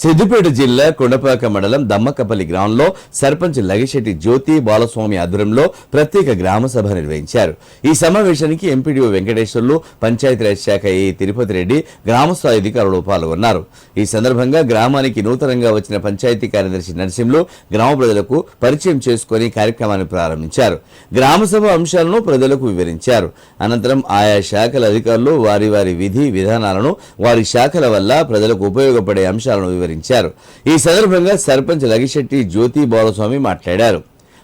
సిద్దిపేట జిల్లా కొండపాక మండలం దమ్మకపల్లి గ్రామంలో సర్పంచ్ లగిశెట్టి జ్యోతి బాలస్వామి ఆధ్వర్యంలో ప్రత్యేక గ్రామ సభ నిర్వహించారు. ఈ సమావేశానికి ఎంపీడీఓ వెంకటేశ్వర్లు, పంచాయతీరాజ్ శాఖ ఏ తిరుపతి రెడ్డి, గ్రామస్థాయి అధికారులు పాల్గొన్నారు. ఈ సందర్భంగా గ్రామానికి నూతనంగా వచ్చిన పంచాయతీ కార్యదర్శి నరసింహులు గ్రామ ప్రజలకు పరిచయం చేసుకుని కార్యక్రమాన్ని ప్రారంభించారు. గ్రామ సభ అంశాలను ప్రజలకు వివరించారు. అనంతరం ఆయా శాఖల అధికారులు వారి వారి విధి విధానాలను, వారి శాఖల వల్ల ప్రజలకు ఉపయోగపడే అంశాలను వివరించారు. ఈ సందర్భంగా సర్పంచ్ లగిశెట్టి జ్యోతి బాలస్వామి మాట్లాడారు.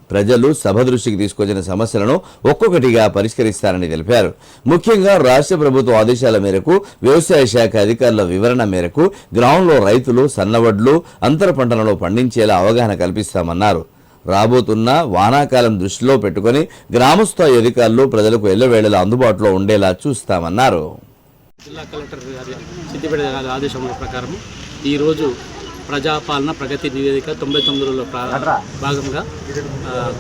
ప్రజలు సభ దృష్టికి తీసుకొచ్చిన సమస్యలను ఒక్కొక్కటిగా పరిష్కరిస్తారని తెలిపారు. ముఖ్యంగా రాష్ట్ర ప్రభుత్వ ఆదేశాల మేరకు, వ్యవసాయ శాఖ అధికారుల వివరణ మేరకు గ్రామంలో రైతులు సన్నవడ్లు, అంతర పంటలను పండించేలా అవగాహన కల్పిస్తామన్నారు. రాబోతున్న వానాకాలం దృష్టిలో పెట్టుకుని గ్రామస్థాయి అధికారులు ప్రజలకు ఎల్లవేళలా అందుబాటులో ఉండేలా చూస్తామన్నారు. జిల్లా కలెక్టర్ గారి సిద్దిపేట గారి ఆదేశముల ప్రకారం ఈరోజు ప్రజాపాలన ప్రగతి నివేదిక 99లో భాగంగా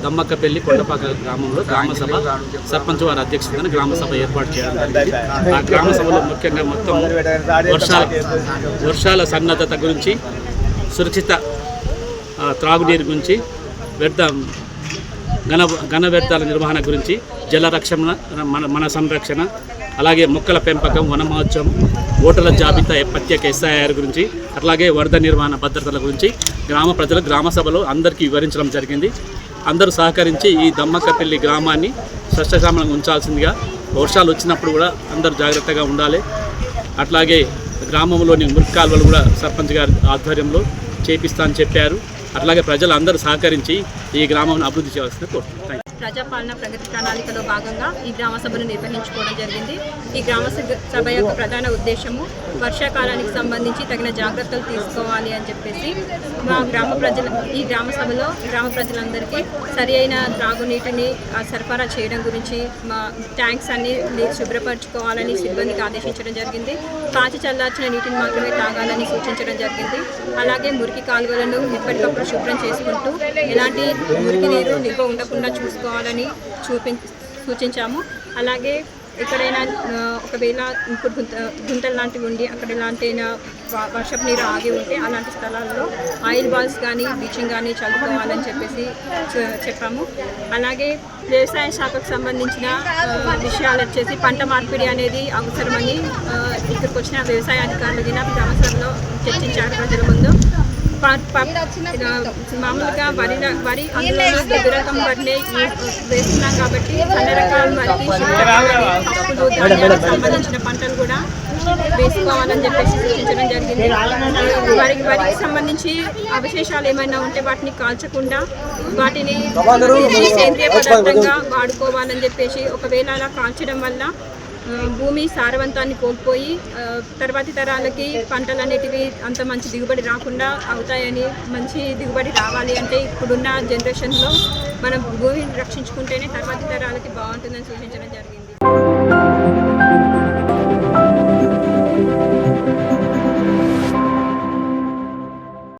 దమ్మక్కపల్లి కొండపాక గ్రామంలో గ్రామసభ సర్పంచ్ వారి అధ్యక్షతన గ్రామసభ ఏర్పాటు చేయడం జరిగింది. ఆ గ్రామసభలో ముఖ్యంగా మొత్తం వర్షాల సన్నద్ధత గురించి, సురక్షిత త్రాగునీరు గురించి, ఘన వ్యర్థాల నిర్వహణ గురించి, జల రక్షణ, మన సంరక్షణ, అలాగే మొక్కల పెంపకం, వన మహోత్సవం, ఓటర్ల జాబితా ప్రత్యేక SIR గురించి, అట్లాగే వరద నిర్వహణ భద్రతల గురించి గ్రామ ప్రజలు గ్రామ సభలో అందరికీ వివరించడం జరిగింది. అందరూ సహకరించి ఈ దమ్మక్కపల్లి గ్రామాన్ని సస్యశ్యామలంగా ఉంచాల్సిందిగా, వర్షాలు వచ్చినప్పుడు కూడా అందరూ జాగ్రత్తగా ఉండాలి. అట్లాగే గ్రామంలోని మురికి కాలువలు కూడా సర్పంచ్ గారి ఆధ్వర్యంలో చేపిస్తా అని చెప్పారు. అట్లాగే ప్రజలు అందరూ సహకరించి ఈ గ్రామాన్ని అభివృద్ధి చేయాల్సింది కోరుతున్నాను. ప్రజాపాలన ప్రగతి ప్రణాళికలో భాగంగా ఈ గ్రామ సభను నిర్వహించుకోవడం జరిగింది. ఈ గ్రామ సభ యొక్క ప్రధాన ఉద్దేశము వర్షాకాలానికి సంబంధించి తగిన జాగ్రత్తలు తీసుకోవాలి అని చెప్పేసి ఈ గ్రామ సభలో గ్రామ ప్రజలందరికీ సరి అయిన త్రాగునీటిని సరఫరా చేయడం గురించి, మా ట్యాంక్స్ అన్ని శుభ్రపరచుకోవాలని సిబ్బందికి ఆదేశించడం జరిగింది. కాచి చల్లార్చిన నీటిని మాత్రమే తాగాలని సూచించడం జరిగింది. అలాగే మురికి కాలువలను ఎప్పటికప్పుడు శుభ్రం చేసుకుంటూ ఎలాంటి మురికి నీరు నిల్వ ఉండకుండా చూసుకోవాలని సూచించాము. అలాగే ఎక్కడైనా ఒకవేళ ఇప్పుడు గుంటలు లాంటివి ఉండి అక్కడ ఎలాంటైనా వర్షపు నీరు ఆగి ఉంటే అలాంటి స్థలాల్లో ఆయిల్ బాల్స్ కానీ బ్లీచింగ్ కానీ చల్లుకోవాలని చెప్పాము. అలాగే వ్యవసాయ శాఖకు సంబంధించిన విషయాలు వచ్చేసి పంట మార్పిడి అనేది అవసరమని ఇక్కడికి వచ్చిన వ్యవసాయ అధికారులు గ్రామ సభలో చర్చించారు ప్రజల ముందు. మామూలుగా వరి అందులో దొడ్డు రకం వరినే వేస్తున్నాం కాబట్టి అన్ని రకాల వరికి పప్పులు, ధాన్యాలకు సంబంధించిన పంటలు కూడా వేసుకోవాలని చెప్పేసి సూచించడం జరిగింది. వరికి సంబంధించి అవశేషాలు ఏమైనా ఉంటే వాటిని కాల్చకుండా వాటిని సేంద్రియ పదార్థంగా వాడుకోవాలని చెప్పేసి, ఒకవేళ అలా కాల్చడం వల్ల భూమి సారవంతాన్ని కోల్పోయి తర్వాతి తరాలకి పంటలు అనేటివి అంత మంచి దిగుబడి రాకుండా అవుతాయని, మంచి దిగుబడి రావాలి అంటే ఇప్పుడున్న జనరేషన్లో మనం భూమిని రక్షించుకుంటేనే తర్వాతి తరాలకి బాగుంటుందని సూచించడం జరిగింది.